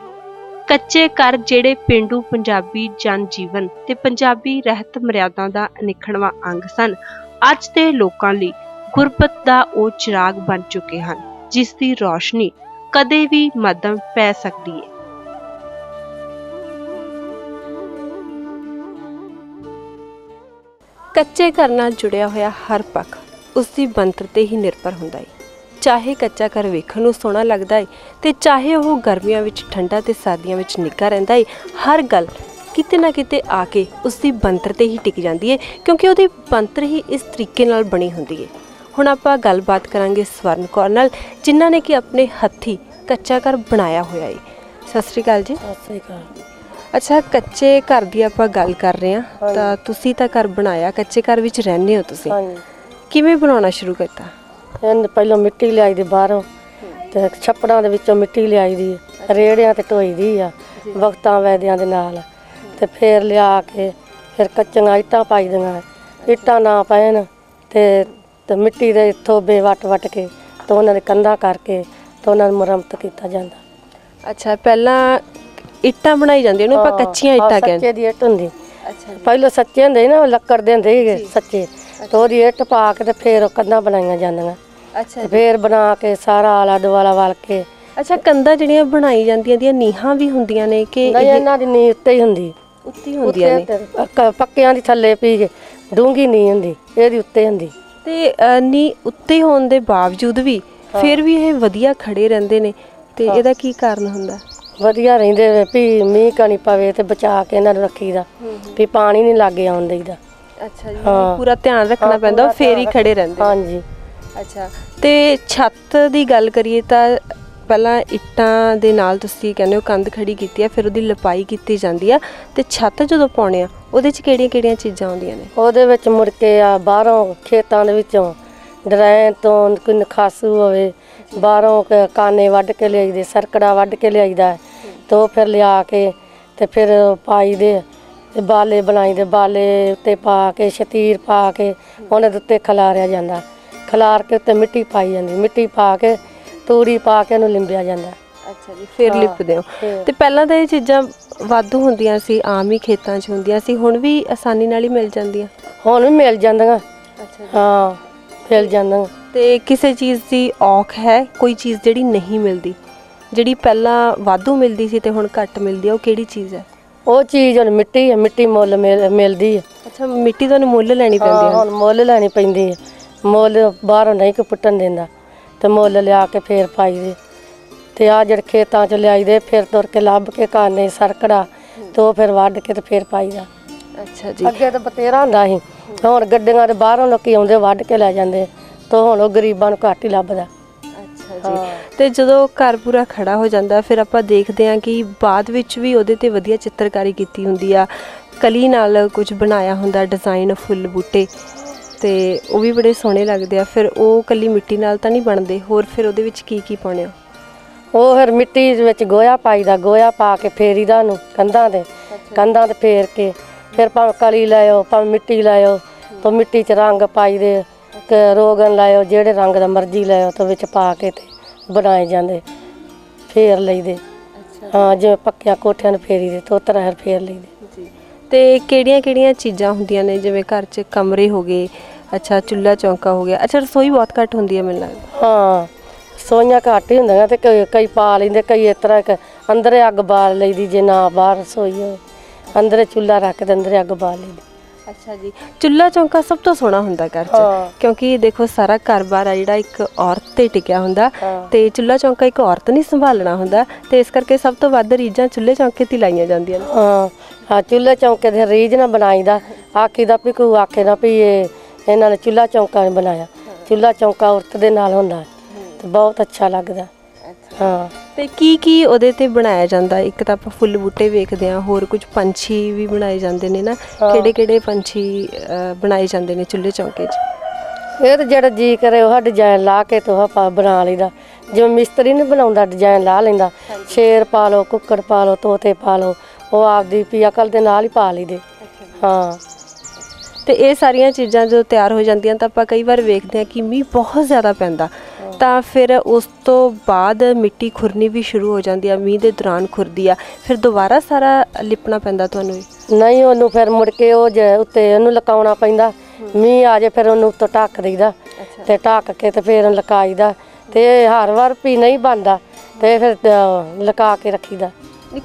ਕੱਚੇ ਘਰ ਜਿਹੜੇ ਪੇਂਡੂ ਪੰਜਾਬੀ ਜਨ ਜੀਵਨ ਤੇ ਪੰਜਾਬੀ ਰਹਿਤ ਮਰਿਆਦਾ ਦਾ ਅਨਿੱਖੜਵਾਂ ਅੰਗ ਸਨ, ਅੱਜ ਦੇ ਲੋਕਾਂ ਲਈ ਗੁਰਬਤ ਦਾ ਉਹ ਚਿਰਾਗ ਬਣ ਚੁੱਕੇ ਹਨ, ਜਿਸ ਦੀ ਰੌਸ਼ਨੀ ਕਦੇ ਵੀ ਮੱਧਮ ਪੈ ਸਕਦੀ ਹੈ। ਕੱਚੇ ਘਰ ਨਾਲ ਜੁੜਿਆ ਹੋਇਆ ਹਰ ਪੱਖ ਉਸ ਦੀ ਬਣਤਰ ਤੇ ਹੀ ਨਿਰਭਰ ਹੁੰਦਾ ਹੈ। ਚਾਹੇ ਕੱਚਾ ਘਰ ਵੇਖਣ ਨੂੰ ਸੋਹਣਾ ਲੱਗਦਾ ਹੈ ਤੇ ਚਾਹੇ ਉਹ ਗਰਮੀਆਂ ਵਿੱਚ ਠੰਡਾ ਤੇ ਸਰਦੀਆਂ ਵਿੱਚ ਨਿੱਘਾ ਰਹਿੰਦਾ ਹੈ, ਹਰ ਗੱਲ ਕਿਤੇ ਨਾ ਕਿਤੇ ਆ ਕੇ ਉਸ ਦੀ ਬਣਤਰ ਤੇ ਹੀ ਟਿਕ ਜਾਂਦੀ ਹੈ, ਕਿਉਂਕਿ ਉਹਦੀ ਬਣਤਰ ਹੀ ਇਸ ਤਰੀਕੇ ਨਾਲ ਬਣੀ ਹੁੰਦੀ ਹੈ। ਹੁਣ ਆਪਾਂ ਗੱਲਬਾਤ ਕਰਾਂਗੇ ਸਵਰਨ ਕੌਰ ਨਾਲ, ਜਿਨ੍ਹਾਂ ਨੇ ਕਿ ਆਪਣੇ ਹੱਥੀਂ ਕੱਚਾ ਘਰ ਬਣਾਇਆ ਹੋਇਆ ਹੈ। ਸਤਿ ਸ਼੍ਰੀ ਅਕਾਲ ਜੀ। ਸਤਿ ਸ੍ਰੀ ਅਕਾਲ। ਅੱਛਾ, ਕੱਚੇ ਘਰ ਦੀ ਆਪਾਂ ਗੱਲ ਕਰ ਰਹੇ ਹਾਂ, ਤਾਂ ਤੁਸੀਂ ਤਾਂ ਘਰ ਬਣਾਇਆ, ਕੱਚੇ ਘਰ ਵਿੱਚ ਰਹਿੰਦੇ ਹੋ ਤੁਸੀਂ, ਹਾਂਜੀ। ਕਿਵੇਂ ਬਣਾਉਣਾ ਸ਼ੁਰੂ ਕੀਤਾ? ਇਹਨੇ ਪਹਿਲਾਂ ਮਿੱਟੀ ਲਿਆਈ ਦੀ ਬਾਹਰੋਂ, ਤੇ ਛੱਪੜਾਂ ਦੇ ਵਿੱਚੋਂ ਮਿੱਟੀ ਲਿਆਈ ਦੀ, ਰੇੜਿਆਂ ਤੇ ਢੋਈ ਦੀ ਆ ਵਕਤਾਂ ਵੈਦਿਆਂ ਦੇ ਨਾਲ, ਤੇ ਫਿਰ ਲਿਆ ਕੇ ਫਿਰ ਕੱਚੀਆਂ ਇੱਟਾਂ ਪਾਈ ਦੀਆਂ। ਇੱਟਾਂ ਨਾ ਪੈਣ ਤੇ ਮਿੱਟੀ ਦੇ ਥੋਬੇ ਵੱਟ ਕੇ ਤੇ ਉਹਨਾਂ ਦੇ ਕੰਧਾਂ ਕਰਕੇ ਤੇ ਉਹਨਾਂ ਨੂੰ ਮੁਰੰਮਤ ਕੀਤਾ ਜਾਂਦਾ। ਅੱਛਾ, ਪਹਿਲਾਂ ਇੱਟਾਂ ਬਣਾਈ ਜਾਂਦੀਆਂ, ਉਹਨੂੰ ਆਪਾਂ ਕੱਚੀਆਂ ਇੱਟਾਂ ਕਹਿੰਦੇ। ਸੱਚੇ ਦੀ ਇੱਟ ਹੁੰਦੀ। ਅੱਛਾ, ਪਹਿਲਾਂ ਸੱਚੇ ਹੁੰਦੇ ਸੀ ਨਾ, ਲੱਕੜ ਦੇ ਹੁੰਦੇ ਸੀਗੇ ਸੱਚੇ, ਤੇ ਉਹਦੀ ਇੱਟ ਪਾ ਕੇ ਤੇ ਫਿਰ ਉਹ ਕੰਧਾਂ ਬਣਾਈਆਂ ਜਾਂਦੀਆਂ। ਅੱਛਾ, ਫਿਰ ਬਣਾ ਕੇ ਸਾਰਾ ਆਲਾ ਦੁਆਲਾ ਵਲ ਕੇ। ਅੱਛਾ, ਕੰਧਾਂ ਜਿਹੜੀਆਂ ਬਣਾਈ ਜਾਂਦੀਆਂ ਦੀਆਂ ਨੀਹਾਂ ਵੀ ਹੁੰਦੀਆਂ ਨੇ ਕਿ ਨਹੀਂ, ਇਹਨਾਂ ਦੀ ਨੀਂਹ ਉੱਤੇ ਹੀ ਹੁੰਦੀ, ਉੱਤੇ ਹੀ ਹੁੰਦੀਆਂ ਨੇ? ਪੱਕਿਆਂ ਦੀ ਥੱਲੇ ਪੀ ਕੇ ਡੂੰਗੀ ਨੀਂਹ ਹੁੰਦੀ, ਇਹਦੀ ਉੱਤੇ ਹੁੰਦੀ। ਤੇ ਨੀਂਹ ਉੱਤੇ ਹੋਣ ਦੇ ਬਾਵਜੂਦ ਵੀ ਫਿਰ ਵੀ ਇਹ ਵਧੀਆ ਖੜੇ ਰਹਿੰਦੇ ਨੇ, ਤੇ ਇਹਦਾ ਕੀ ਕਾਰਨ ਹੁੰਦਾ? ਵਧੀਆ ਰਹਿੰਦੇ ਵੀ ਮੀਂਹ ਕਣੀ ਪਵੇ ਤੇ ਬਚਾ ਕੇ ਇਹਨਾਂ ਨੂੰ ਰੱਖੀਦਾ, ਵੀ ਪਾਣੀ ਨਹੀਂ ਲਾਗੇ ਆਉਣ ਦੇਈਦਾ। ਅੱਛਾ ਜੀ, ਪੂਰਾ ਧਿਆਨ ਰੱਖਣਾ ਪੈਂਦਾ, ਫੇਰ ਹੀ ਖੜੇ ਰਹਿੰਦੇ। ਹਾਂਜੀ। ਅੱਛਾ, ਤੇ ਛੱਤ ਦੀ ਗੱਲ ਕਰੀਏ ਤਾਂ ਪਹਿਲਾਂ ਇੱਟਾਂ ਦੇ ਨਾਲ ਤੁਸੀਂ ਕਹਿੰਦੇ ਹੋ ਕੰਧ ਖੜੀ ਕੀਤੀ ਆ, ਫਿਰ ਉਹਦੀ ਲਿਪਾਈ ਕੀਤੀ ਜਾਂਦੀ ਆ, ਤੇ ਛੱਤ ਜਦੋਂ ਪਾਉਣੇ ਆ ਉਹਦੇ 'ਚ ਕਿਹੜੀਆਂ ਕਿਹੜੀਆਂ ਚੀਜ਼ਾਂ ਆਉਂਦੀਆਂ ਨੇ? ਉਹਦੇ ਵਿੱਚ ਮੁੜ ਕੇ ਆ ਬਾਹਰੋਂ ਖੇਤਾਂ ਦੇ ਵਿੱਚੋਂ ਡਰੈਣ ਤੋਂ ਕੋਈ ਨਖਾਸੂ ਹੋਵੇ ਬਾਹਰੋਂ ਕਾਨੇ ਵੱਢ ਕੇ ਲਿਆਈਦੇ, ਸਰਕੜਾ ਵੱਢ ਕੇ ਲਿਆਈਦਾ ਤੇ ਉਹ ਫਿਰ ਲਿਆ ਕੇ ਤੇ ਫਿਰ ਪਾਈ ਦੇ ਤੇ ਬਾਲੇ ਬਣਾਈ ਦੇ, ਬਾਲੇ ਉੱਤੇ ਪਾ ਕੇ ਸ਼ਤੀਰ ਪਾ ਕੇ ਉਹਨਾਂ ਦੇ ਉੱਤੇ ਖਿਲਾਰਿਆ ਜਾਂਦਾ, ਖਿਲਾਰ ਕੇ ਉੱਤੇ ਮਿੱਟੀ ਪਾਈ ਜਾਂਦੀ, ਮਿੱਟੀ ਪਾ ਕੇ ਤੂੜੀ ਪਾ ਕੇ ਉਹਨੂੰ ਲਿੰਬਿਆ ਜਾਂਦਾ। ਅੱਛਾ ਜੀ, ਫਿਰ ਲਿਪਦੇ ਹੋ। ਤੇ ਪਹਿਲਾਂ ਤਾਂ ਇਹ ਚੀਜ਼ਾਂ ਵਾਧੂ ਹੁੰਦੀਆਂ ਸੀ, ਆਮ ਹੀ ਖੇਤਾਂ 'ਚ ਹੁੰਦੀਆਂ ਸੀ, ਹੁਣ ਵੀ ਆਸਾਨੀ ਨਾਲ ਹੀ ਮਿਲ ਜਾਂਦੀਆਂ? ਹੁਣ ਵੀ ਮਿਲ ਜਾਂਦੀਆਂ। ਅੱਛਾ ਹਾਂ ਮਿਲ ਜਾਂਦੀਆਂ। ਤੇ ਕਿਸੇ ਚੀਜ਼ ਦੀ ਔਖ ਹੈ, ਕੋਈ ਚੀਜ਼ ਜਿਹੜੀ ਨਹੀਂ ਮਿਲਦੀ, ਜਿਹੜੀ ਪਹਿਲਾਂ ਵਾਧੂ ਮਿਲਦੀ ਸੀ ਤੇ ਹੁਣ ਘੱਟ ਮਿਲਦੀ ਆ, ਉਹ ਕਿਹੜੀ ਚੀਜ਼ ਹੈ? ਉਹ ਚੀਜ਼ ਹੁਣ ਮਿੱਟੀ ਹੈ, ਮਿੱਟੀ ਮੁੱਲ ਮਿਲਦੀ ਹੈ। ਅੱਛਾ, ਮਿੱਟੀ ਤੁਹਾਨੂੰ ਮੁੱਲ ਲੈਣੀ ਪੈਂਦੀ ਹੈ? ਹੁਣ ਮੁੱਲ ਲੈਣੀ ਪੈਂਦੀ ਹੈ, ਮੁੱਲ ਬਾਹਰੋਂ ਨਹੀਂ ਕੋਈ ਪੁੱਟਣ ਦਿੰਦਾ ਤੇ ਮੁੱਲ ਲਿਆ ਕੇ ਫੇਰ ਪਾਈ ਦੇ। ਤੇ ਆ ਜਿਹੜੇ ਖੇਤਾਂ 'ਚ ਲਿਆਈ ਦੇ ਫਿਰ ਤੁਰ ਕੇ ਲੱਭ ਕੇ ਕਾਨੇ ਸਰਕੜਾ ਤੇ ਉਹ ਫਿਰ ਵੱਢ ਕੇ ਤੇ ਫੇਰ ਪਾਈਦਾ। ਅੱਛਾ ਜੀ। ਅੱਗੇ ਤਾਂ ਬਤੇਰਾ ਹੁੰਦਾ ਸੀ, ਹੁਣ ਗੱਡੀਆਂ ਦੇ ਬਾਹਰੋਂ ਲੋਕੀ ਆਉਂਦੇ ਵੱਢ ਕੇ ਲੈ ਜਾਂਦੇ, ਤੇ ਹੁਣ ਉਹ ਗਰੀਬਾਂ ਨੂੰ ਘੱਟ ਹੀ ਲੱਭਦਾ। ਅੱਛਾ ਜੀ। ਤੇ ਜਦੋਂ ਘਰ ਪੂਰਾ ਖੜਾ ਹੋ ਜਾਂਦਾ ਫਿਰ ਆਪਾਂ ਦੇਖਦੇ ਹਾਂ ਕਿ ਬਾਅਦ ਵਿੱਚ ਵੀ ਉਹਦੇ ਤੇ ਵਧੀਆ ਚਿੱਤਰਕਾਰੀ ਕੀਤੀ ਹੁੰਦੀ ਆ, ਕਲੀ ਨਾਲ ਕੁਝ ਬਣਾਇਆ ਹੁੰਦਾ, ਡਿਜ਼ਾਈਨ ਫੁੱਲ ਬੂਟੇ, ਤੇ ਉਹ ਵੀ ਬੜੇ ਸੋਹਣੇ ਲੱਗਦੇ ਆ। ਫਿਰ ਉਹ ਕੱਲੀ ਮਿੱਟੀ ਨਾਲ ਤਾਂ ਨਹੀਂ ਬਣਦੇ, ਹੋਰ ਫਿਰ ਉਹਦੇ ਵਿੱਚ ਕੀ ਕੀ ਪਾਉਂਦੇ ਹੋ? ਉਹ ਫਿਰ ਮਿੱਟੀ ਵਿੱਚ ਗੋਹਾ ਪਾਈਦਾ, ਗੋਹਾ ਪਾ ਕੇ ਫੇਰੀਦਾ ਉਹਨੂੰ ਕੰਧਾਂ ਤੇ ਫੇਰ ਕੇ ਫਿਰ ਭਾਵੇਂ ਕਲੀ ਲਾਇਓ ਭਾਵੇਂ ਮਿੱਟੀ ਲਾਇਓ, ਤਾਂ ਮਿੱਟੀ 'ਚ ਰੰਗ ਪਾਈ ਦੇ, ਰੋਗਨ ਲਾਇਓ, ਜਿਹੜੇ ਰੰਗ ਦਾ ਮਰਜ਼ੀ ਲਾਇਓ ਤਾਂ ਵਿੱਚ ਪਾ ਕੇ ਤੇ ਬਣਾਏ ਜਾਂਦੇ, ਫੇਰ ਲਈਦੇ। ਹਾਂ ਜਿਵੇਂ ਪੱਕਿਆਂ ਕੋਠਿਆਂ ਨੂੰ ਫੇਰੀ ਦੇ ਤਾਂ ਉਸ ਤਰ੍ਹਾਂ ਫੇਰ ਲਈਦੇ ਜੀ। ਤੇ ਕਿਹੜੀਆਂ ਚੀਜ਼ਾਂ ਹੁੰਦੀਆਂ ਨੇ, ਜਿਵੇਂ ਘਰ 'ਚ ਕਮਰੇ ਹੋ ਗਏ, ਅੱਛਾ ਚੁੱਲ੍ਹਾ ਚੌਂਕਾ ਹੋ ਗਿਆ, ਅੱਛਾ ਰਸੋਈ ਬਹੁਤ ਘੱਟ ਹੁੰਦੀ ਹੈ ਮੈਨੂੰ ਲੱਗਦਾ? ਹਾਂ ਰਸੋਈਆਂ ਘੱਟ ਹੀ ਹੁੰਦੀਆਂ ਤੇ ਕਈ ਪਾ ਲੈਂਦੇ, ਕਈ ਇਸ ਤਰ੍ਹਾਂ ਅੰਦਰੇ ਅੱਗ ਬਾਲ ਲਈਦੀ, ਜੇ ਨਾ ਬਾਹਰ ਰਸੋਈ ਹੋਵੇ ਅੰਦਰੇ ਚੁੱਲ੍ਹਾ ਰੱਖ ਕੇ ਅੰਦਰੇ ਅੱਗ ਬਾਲ ਲਈਦੀ। ਅੱਛਾ ਜੀ। ਚੁੱਲ੍ਹਾ ਚੌਂਕਾ ਸਭ ਤੋਂ ਸੋਹਣਾ ਹੁੰਦਾ ਘਰ 'ਚ, ਕਿਉਂਕਿ ਦੇਖੋ ਸਾਰਾ ਘਰ-ਬਾਰ ਆ ਜਿਹੜਾ ਇੱਕ ਔਰਤ ਤੇ ਟਿਕਿਆ ਹੁੰਦਾ, ਤੇ ਚੁੱਲ੍ਹਾ ਚੌਂਕਾ ਇੱਕ ਔਰਤ ਨਹੀਂ ਸੰਭਾਲਣਾ ਹੁੰਦਾ, ਤੇ ਇਸ ਕਰਕੇ ਸਭ ਤੋਂ ਵੱਧ ਰੀਝਾਂ ਚੁੱਲ੍ਹੇ ਚੌਂਕੇ ਤੇ ਲਾਈਆਂ ਜਾਂਦੀਆਂ ਨੇ। ਹਾਂ ਚੁੱਲ੍ਹੇ ਚੌਂਕੇ ਦੇ ਰੀਝ ਨਾ ਬਣਾਈਦਾ, ਆਖੀ ਦਾ ਵੀ ਕੋਈ ਆਖੇ ਨਾ ਵੀ ਇਹਨਾਂ ਨੇ ਚੁੱਲ੍ਹਾ ਚੌਂਕਾ ਨਹੀਂ ਬਣਾਇਆ, ਚੁੱਲ੍ਹਾ ਚੌਂਕਾ ਔਰਤ ਦੇ ਨਾਲ ਹੁੰਦਾ ਤੇ ਬਹੁਤ ਅੱਛਾ ਲੱਗਦਾ। ਹਾਂ ਤੇ ਕੀ ਉਹਦੇ ਤੇ ਬਣਾਇਆ ਜਾਂਦਾ? ਇੱਕ ਤਾਂ ਆਪਾਂ ਫੁੱਲ ਬੂਟੇ ਵੇਖਦੇ ਹਾਂ, ਹੋਰ ਕੁਝ ਪੰਛੀ ਵੀ ਬਣਾਏ ਜਾਂਦੇ ਨੇ ਨਾ, ਕਿਹੜੇ ਪੰਛੀ ਬਣਾਏ ਜਾਂਦੇ ਨੇ ਚੁੱਲ੍ਹੇ ਚੌਂਕੇ 'ਚ? ਇਹ ਤਾਂ ਜਿਹੜਾ ਜੀ ਕਰੇ ਉਹ ਡਿਜ਼ਾਈਨ ਲਾ ਕੇ ਤੋਂ ਆਪਾਂ ਬਣਾ ਲਈਦਾ, ਜਿਵੇਂ ਮਿਸਤਰੀ ਨਹੀਂ ਬਣਾਉਂਦਾ ਡਿਜ਼ਾਈਨ ਲਾ ਲੈਂਦਾ, ਸ਼ੇਰ ਪਾ ਲਓ, ਕੁੱਕੜ ਪਾ ਲਓ, ਤੋਤੇ ਪਾ ਲਓ, ਉਹ ਆਪਦੀ ਵੀ ਅਕਲ ਦੇ ਨਾਲ ਹੀ ਪਾ ਲਈਦੇ। ਹਾਂ ਤੇ ਇਹ ਸਾਰੀਆਂ ਚੀਜ਼ਾਂ ਜਦੋਂ ਤਿਆਰ ਹੋ ਜਾਂਦੀਆਂ ਤਾਂ ਆਪਾਂ ਕਈ ਵਾਰ ਵੇਖਦੇ ਹਾਂ ਕਿ ਮੀਂਹ ਬਹੁਤ ਜ਼ਿਆਦਾ ਪੈਂਦਾ, ਤਾਂ ਫਿਰ ਉਸ ਤੋਂ ਬਾਅਦ ਮਿੱਟੀ ਖੁਰਨੀ ਵੀ ਸ਼ੁਰੂ ਹੋ ਜਾਂਦੀ ਆ, ਮੀਂਹ ਦੇ ਦੌਰਾਨ ਖੁਰਦੀ ਆ, ਫਿਰ ਦੁਬਾਰਾ ਸਾਰਾ ਲਿਪਣਾ ਪੈਂਦਾ ਤੁਹਾਨੂੰ? ਨਹੀਂ, ਉਹਨੂੰ ਫਿਰ ਮੁੜ ਕੇ ਉਹ ਉੱਤੇ ਉਹਨੂੰ ਲਕਾਉਣਾ ਪੈਂਦਾ, ਮੀਂਹ ਆ ਜੇ ਫਿਰ ਉਹਨੂੰ ਉੱਤੋਂ ਢੱਕ ਦਈਦਾ ਤੇ ਢੱਕ ਕੇ ਤੇ ਫਿਰ ਉਹਨੂੰ ਲਕਾਈਦਾ, ਤੇ ਹਰ ਵਾਰ ਵੀ ਨਹੀਂ ਬਣਦਾ ਤੇ ਫਿਰ ਲਕਾ ਕੇ ਰੱਖੀਦਾ।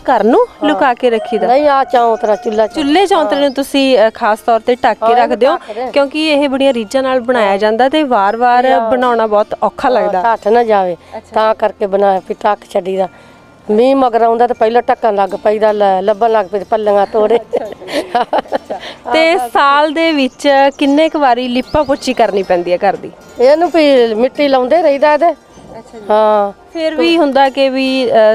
ਘਰ ਨੂੰ ਲੁਕਾ ਕੇ ਰੱਖੀਦਾ? ਨਹੀਂ, ਆ ਚੌਂਤਰਾ ਚੁੱਲ੍ਹੇ ਚੌਂਤਰੇ ਨੂੰ ਤੁਸੀਂ ਖਾਸ ਤੌਰ ਤੇ ਢੱਕ ਕੇ ਰੱਖਦੇ ਹੋ, ਕਿਉਂਕਿ ਇਹ ਬੜੀਆਂ ਰੀਝਾਂ ਨਾਲ ਬਣਾਇਆ ਜਾਂਦਾ ਤੇ ਵਾਰ-ਵਾਰ ਬਣਾਉਣਾ ਬਹੁਤ ਔਖਾ ਲੱਗਦਾ, ਢੱਠ ਨਾ ਜਾਵੇ ਤਾਂ ਕਰਕੇ ਬਣਾਇਆ ਵੀ ਢੱਕ ਛੱਡੀਦਾ। ਮੀਂਹ ਮਗਰ ਆਉਂਦਾ ਤੇ ਪਹਿਲਾਂ ਢੱਕਣ ਲੱਗ ਪਈਦਾ, ਲੱਭਣ ਲੱਗ ਪਈ ਪੱਲੀਆਂ ਤੋੜੇ। ਤੇ ਸਾਲ ਦੇ ਵਿੱਚ ਕਿੰਨੇ ਕੁ ਵਾਰੀ ਲਿਪਾ ਪੋਚੀ ਕਰਨੀ ਪੈਂਦੀ ਹੈ ਘਰ ਦੀ? ਇਹਨੂੰ ਵੀ ਮਿੱਟੀ ਲਾਉਂਦੇ ਰਹੀਦਾ ਇਹਦੇ। ਹਾਂ ਫਿਰ ਵੀ ਹੁੰਦਾ ਕਿ ਵੀ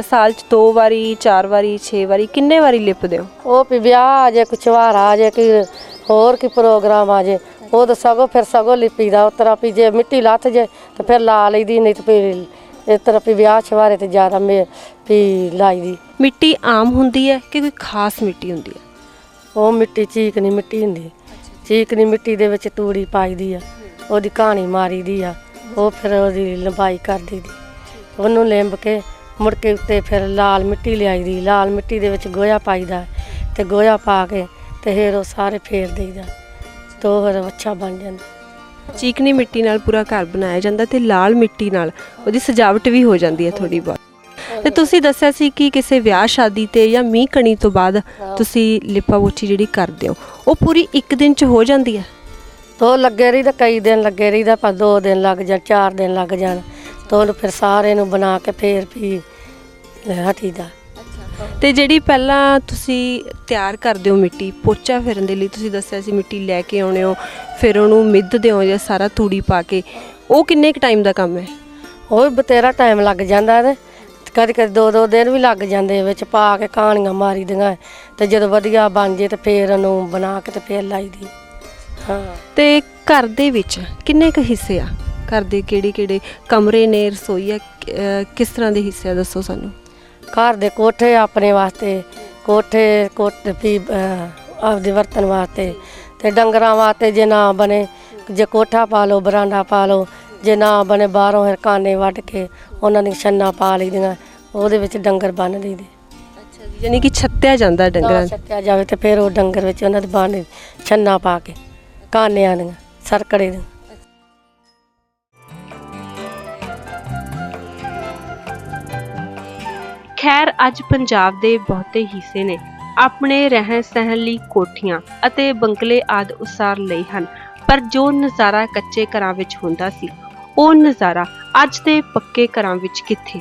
ਸਾਲ 'ਚ 2 ਵਾਰੀ 4 ਵਾਰੀ 6 ਵਾਰੀ ਕਿੰਨੇ ਵਾਰੀ ਲਿਪਦੇ ਹੋ? ਉਹ ਵੀ ਵਿਆਹ ਆ ਜੇ, ਕੁਛ ਵਾਰ ਆ ਜੇ, ਕਿ ਹੋਰ ਕੀ ਪ੍ਰੋਗਰਾਮ ਆ ਜੇ, ਉਹ ਤਾਂ ਸਗੋਂ ਲਿਪੀਦਾ। ਉਸ ਤਰ੍ਹਾਂ ਵੀ ਜੇ ਮਿੱਟੀ ਲੱਥ ਜੇ ਤਾਂ ਫਿਰ ਲਾ ਲਈਦੀ, ਨਹੀਂ ਤਾਂ ਫਿਰ ਇਸ ਤਰ੍ਹਾਂ ਵੀ ਵਿਆਹ ਸ਼ਵਾਰੇ ਤੇ ਜ਼ਿਆਦਾ ਵੀ ਲਾਈ ਦੀ। ਮਿੱਟੀ ਆਮ ਹੁੰਦੀ ਹੈ ਕਿ ਕੋਈ ਖਾਸ ਮਿੱਟੀ ਹੁੰਦੀ ਹੈ? ਉਹ ਮਿੱਟੀ ਚੀਕਨੀ ਮਿੱਟੀ ਹੁੰਦੀ, ਚੀਕਨੀ ਮਿੱਟੀ ਦੇ ਵਿੱਚ ਤੂੜੀ ਪਾਈ ਦੀ ਆ, ਉਹਦੀ ਕਹਾਣੀ ਮਾਰੀ ਦੀ ਆ, ਉਹ ਫਿਰ ਉਹਦੀ ਲੰਬਾਈ ਕਰ ਦਈਦੀ, ਉਹਨੂੰ ਲਿੰਬ ਕੇ ਮੁੜ ਕੇ ਉੱਤੇ ਫਿਰ ਲਾਲ ਮਿੱਟੀ ਲਿਆਈ ਦੀ, ਲਾਲ ਮਿੱਟੀ ਦੇ ਵਿੱਚ ਗੋਹਾ ਪਾਈਦਾ ਤੇ ਗੋਹਾ ਪਾ ਕੇ ਤੇ ਫਿਰ ਉਹ ਸਾਰੇ ਫੇਰ ਦੇਈਦਾ ਤੇ ਉਹ ਫਿਰ ਅੱਛਾ ਬਣ ਜਾਂਦਾ। ਚੀਕਨੀ ਮਿੱਟੀ ਨਾਲ ਪੂਰਾ ਘਰ ਬਣਾਇਆ ਜਾਂਦਾ ਤੇ ਲਾਲ ਮਿੱਟੀ ਨਾਲ ਉਹਦੀ ਸਜਾਵਟ ਵੀ ਹੋ ਜਾਂਦੀ ਹੈ ਥੋੜੀ ਬਹੁਤ। ਤੇ ਤੁਸੀਂ ਦੱਸਿਆ ਸੀ ਕਿ ਕਿਸੇ ਵਿਆਹ ਸ਼ਾਦੀ ਤੇ ਜਾਂ ਮੀਂਹ ਕਣੀ ਤੋਂ ਬਾਅਦ ਤੁਸੀਂ ਲਿਪਾ ਪੋਚੀ ਜਿਹੜੀ ਕਰਦੇ ਹੋ, ਉਹ ਪੂਰੀ ਇੱਕ ਦਿਨ 'ਚ ਹੋ ਜਾਂਦੀ ਹੈ? ਤੋ ਲੱਗੇ ਰਹੀਦਾ, ਕਈ ਦਿਨ ਲੱਗੇ ਰਹੀਦਾ, ਪਰ 2 ਦਿਨ ਲੱਗ ਜਾਣ, 4 ਦਿਨ ਲੱਗ ਜਾਣ, ਤਾਂ ਉਹਨੂੰ ਫਿਰ ਸਾਰੇ ਨੂੰ ਬਣਾ ਕੇ ਫੇਰ ਵੀ ਹਟੀਦਾ। ਤੇ ਜਿਹੜੀ ਪਹਿਲਾਂ ਤੁਸੀਂ ਤਿਆਰ ਕਰਦੇ ਹੋ ਮਿੱਟੀ ਪੋਚਾ ਫੇਰਨ ਦੇ ਲਈ, ਤੁਸੀਂ ਦੱਸਿਆ ਸੀ ਮਿੱਟੀ ਲੈ ਕੇ ਆਉਣੇ ਹੋ, ਫਿਰ ਉਹਨੂੰ ਮਿੱਧਦੇ ਹੋ ਜਾਂ ਸਾਰਾ ਤੂੜੀ ਪਾ ਕੇ, ਉਹ ਕਿੰਨੇ ਕੁ ਟਾਈਮ ਦਾ ਕੰਮ ਹੈ? ਉਹ ਵੀ ਬਥੇਰਾ ਟਾਈਮ ਲੱਗ ਜਾਂਦਾ ਇਹਦੇ, ਕਦੇ 2-2 ਦਿਨ ਵੀ ਲੱਗ ਜਾਂਦੇ, ਵਿੱਚ ਪਾ ਕੇ ਕਹਾਣੀਆਂ ਮਾਰੀ ਦੀਆਂ, ਤੇ ਜਦੋਂ ਵਧੀਆ ਬਣ ਜੇ ਤੇ ਫਿਰ ਉਹਨੂੰ ਬਣਾ ਕੇ ਤੇ ਫਿਰ ਲਾਈ ਦੀ। ਹਾਂ। ਤੇ ਘਰ ਦੇ ਵਿੱਚ ਕਿੰਨੇ ਕੁ ਹਿੱਸੇ ਆ? ਘਰ ਦੇ ਕਿਹੜੇ ਕਮਰੇ ਨੇ, ਰਸੋਈ ਹੈ, ਕਿਸ ਤਰ੍ਹਾਂ ਦੇ ਹਿੱਸੇ ਆ, ਦੱਸੋ ਸਾਨੂੰ। ਘਰ ਦੇ ਕੋਠੇ ਆਪਣੇ ਵਾਸਤੇ, ਕੋਠੇ ਵੀ ਆਪਦੇ ਵਰਤਣ ਵਾਸਤੇ, ਤੇ ਡੰਗਰਾਂ ਵਾਸਤੇ ਜੇ ਨਾ ਬਣੇ ਜੇ ਕੋਠਾ ਪਾ ਲਓ, ਬਰਾਂਡਾ ਪਾ ਲਓ, ਜੇ ਨਾ ਬਣੇ ਬਾਹਰੋਂ ਹਰਕਾਨੇ ਵੱਢ ਕੇ ਉਹਨਾਂ ਦੀਆਂ ਛੰਨਾ ਪਾ ਲਈਆਂ, ਉਹਦੇ ਵਿੱਚ ਡੰਗਰ ਬੰਨ੍ਹ ਲਈਦੇ। ਅੱਛਾ ਜੀ, ਯਾਨੀ ਕਿ ਛੱਤਿਆ ਜਾਂਦਾ ਡੰਗਰਾਂ। ਛੱਤਿਆ ਜਾਵੇ ਤੇ ਫਿਰ ਉਹ ਡੰਗਰ ਵਿੱਚ ਉਹਨਾਂ ਦੇ ਬੰਨ੍ਹ ਛੰਨਾ ਪਾ ਕੇ ਕਾਨਿਆਂ ਦੀਆਂ ਸਰਕੜੇ ਦੀਆਂ। ਖੈਰ ਅੱਜ ਪੰਜਾਬ ਦੇ ਬਹੁਤੇ ਹਿੱਸੇ ਨੇ ਆਪਣੇ ਰਹਿਣ ਸਹਿਣ ਲਈ ਕੋਠੀਆਂ ਅਤੇ ਬੰਗਲੇ ਆਦਿ ਉਸਾਰ ਲਏ ਹਨ, ਪਰ ਜੋ ਨਜ਼ਾਰਾ ਕੱਚੇ ਘਰਾਂ ਵਿੱਚ ਹੁੰਦਾ ਸੀ ਉਹ ਨਜ਼ਾਰਾ ਅੱਜ ਦੇ ਪੱਕੇ ਘਰਾਂ ਵਿੱਚ ਕਿੱਥੇ।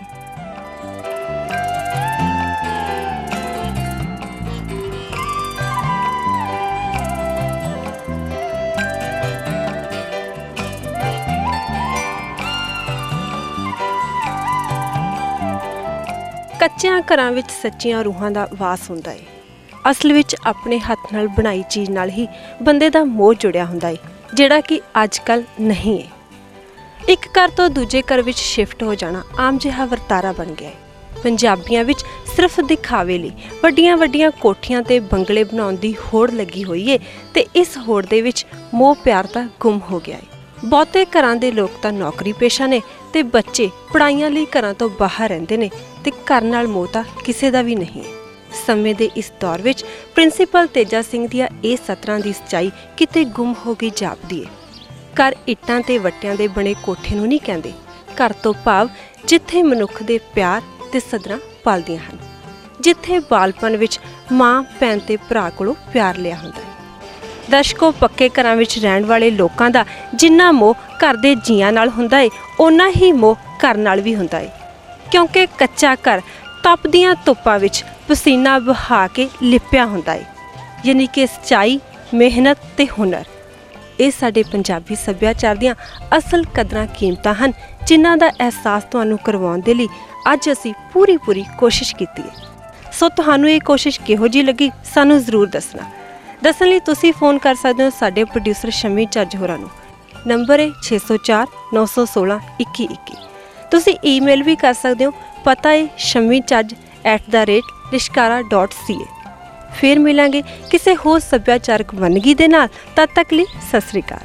ਕੱਚਿਆਂ ਘਰਾਂ ਵਿੱਚ ਸੱਚੀਆਂ ਰੂਹਾਂ ਦਾ ਵਾਸ ਹੁੰਦਾ ਏ। ਅਸਲ ਵਿੱਚ ਆਪਣੇ ਹੱਥ ਨਾਲ ਬਣਾਈ ਚੀਜ਼ ਨਾਲ ਹੀ ਬੰਦੇ ਦਾ ਮੋਹ ਜੁੜਿਆ ਹੁੰਦਾ ਏ, ਜਿਹੜਾ ਕਿ ਅੱਜ ਕੱਲ੍ਹ ਨਹੀਂ ਹੈ। ਇੱਕ ਘਰ ਤੋਂ ਦੂਜੇ ਘਰ ਵਿੱਚ ਸ਼ਿਫਟ ਹੋ ਜਾਣਾ ਆਮ ਜਿਹਾ ਵਰਤਾਰਾ ਬਣ ਗਿਆ ਹੈ। ਪੰਜਾਬੀਆਂ ਵਿੱਚ ਸਿਰਫ ਦਿਖਾਵੇ ਲਈ ਵੱਡੀਆਂ ਵੱਡੀਆਂ ਕੋਠੀਆਂ ਤੇ ਬੰਗਲੇ ਬਣਾਉਣ ਦੀ ਹੋੜ ਲੱਗੀ ਹੋਈ ਏ, ਤੇ ਇਸ ਹੋੜ ਦੇ ਵਿੱਚ ਮੋਹ ਪਿਆਰ ਤਾਂ ਗੁੰਮ ਹੋ ਗਿਆ ਏ। ਬਹੁਤੇ ਘਰਾਂ ਦੇ ਲੋਕ ਤਾਂ ਨੌਕਰੀ ਪੇਸ਼ਾ ਨੇ ਤੇ ਬੱਚੇ ਪੜ੍ਹਾਈਆਂ ਲਈ ਘਰਾਂ ਤੋਂ ਬਾਹਰ ਰਹਿੰਦੇ ਨੇ, ਤੇ ਘਰ ਨਾਲ ਮੋਹ ਤਾਂ ਕਿਸੇ ਦਾ ਵੀ ਨਹੀਂ ਹੈ। ਸਮੇਂ ਦੇ ਇਸ ਦੌਰ ਵਿੱਚ ਪ੍ਰਿੰਸੀਪਲ ਤੇਜਾ ਸਿੰਘ ਦੀਆਂ ਇਹ ਸਤਰਾਂ ਦੀ ਸੱਚਾਈ ਕਿਤੇ ਗੁੰਮ ਹੋ ਗਈ ਜਾਪਦੀ ਹੈ। ਘਰ ਇੱਟਾਂ ਤੇ ਵੱਟਿਆਂ ਦੇ ਬਣੇ ਕੋਠੇ ਨੂੰ ਨਹੀਂ ਕਹਿੰਦੇ। ਘਰ ਤੋਂ ਭਾਵ ਜਿੱਥੇ ਮਨੁੱਖ ਦੇ ਪਿਆਰ ਤੇ ਸਦਰਾਂ ਪਲਦੀਆਂ ਹਨ, ਜਿੱਥੇ ਬਾਲਪਨ ਵਿੱਚ ਮਾਂ ਭੈਣ ਤੇ ਭਰਾ ਕੋਲੋਂ ਪਿਆਰ ਲਿਆ ਹੁੰਦਾ ਹੈ। ਦਰਸ਼ਕੋ, ਪੱਕੇ ਘਰਾਂ ਵਿੱਚ ਰਹਿਣ ਵਾਲੇ ਲੋਕਾਂ ਦਾ ਜਿੰਨਾ ਮੋਹ ਘਰ ਦੇ ਜੀਆਂ ਨਾਲ ਹੁੰਦਾ ਹੈ, ਓਨਾ ਹੀ ਮੋਹ ਘਰ ਨਾਲ ਵੀ ਹੁੰਦਾ ਹੈ, ਕਿਉਂਕਿ ਕੱਚਾ ਘਰ ਤਪਦੀਆਂ ਧੁੱਪਾਂ ਵਿੱਚ ਪਸੀਨਾ ਵਹਾ ਕੇ ਲਿਪਿਆ ਹੁੰਦਾ ਹੈ। ਯਾਨੀ ਕਿ ਸੱਚਾਈ, ਮਿਹਨਤ ਤੇ ਹੁਨਰ, ਇਹ ਸਾਡੇ ਪੰਜਾਬੀ ਸੱਭਿਆਚਾਰ ਦੀਆਂ ਅਸਲ ਕਦਰਾਂ ਕੀਮਤਾਂ ਹਨ, ਜਿਨ੍ਹਾਂ ਦਾ ਅਹਿਸਾਸ ਤੁਹਾਨੂੰ ਕਰਵਾਉਣ ਦੇ ਲਈ ਅੱਜ ਅਸੀਂ ਪੂਰੀ ਕੋਸ਼ਿਸ਼ ਕੀਤੀ ਹੈ। ਸੋ ਤੁਹਾਨੂੰ ਇਹ ਕੋਸ਼ਿਸ਼ ਕਿਹੋ ਜਿਹੀ ਲੱਗੀ ਸਾਨੂੰ ਜ਼ਰੂਰ ਦੱਸਣ ਲਈ ਤੁਸੀਂ ਫੋਨ ਕਰ ਸਕਦੇ ਹੋ ਸਾਡੇ ਪ੍ਰੋਡਿਊਸਰ ਸ਼ਮੀ ਚੱਜ ਹੋਰਾਂ ਨੂੰ। ਨੰਬਰ ਹੈ 604 916 2121। ਤੁਸੀਂ ਈਮੇਲ ਵੀ ਕਰ ਸਕਦੇ ਹੋ, ਪਤਾ ਹੈ shamichaj@lishkara.ca। ਫਿਰ ਮਿਲਾਂਗੇ ਕਿਸੇ ਹੋਰ ਸੱਭਿਆਚਾਰਕ ਵੰਨਗੀ ਦੇ ਨਾਲ। ਤਦ ਤੱਕ ਲਈ ਸਤਿ ਸ੍ਰੀ ਅਕਾਲ।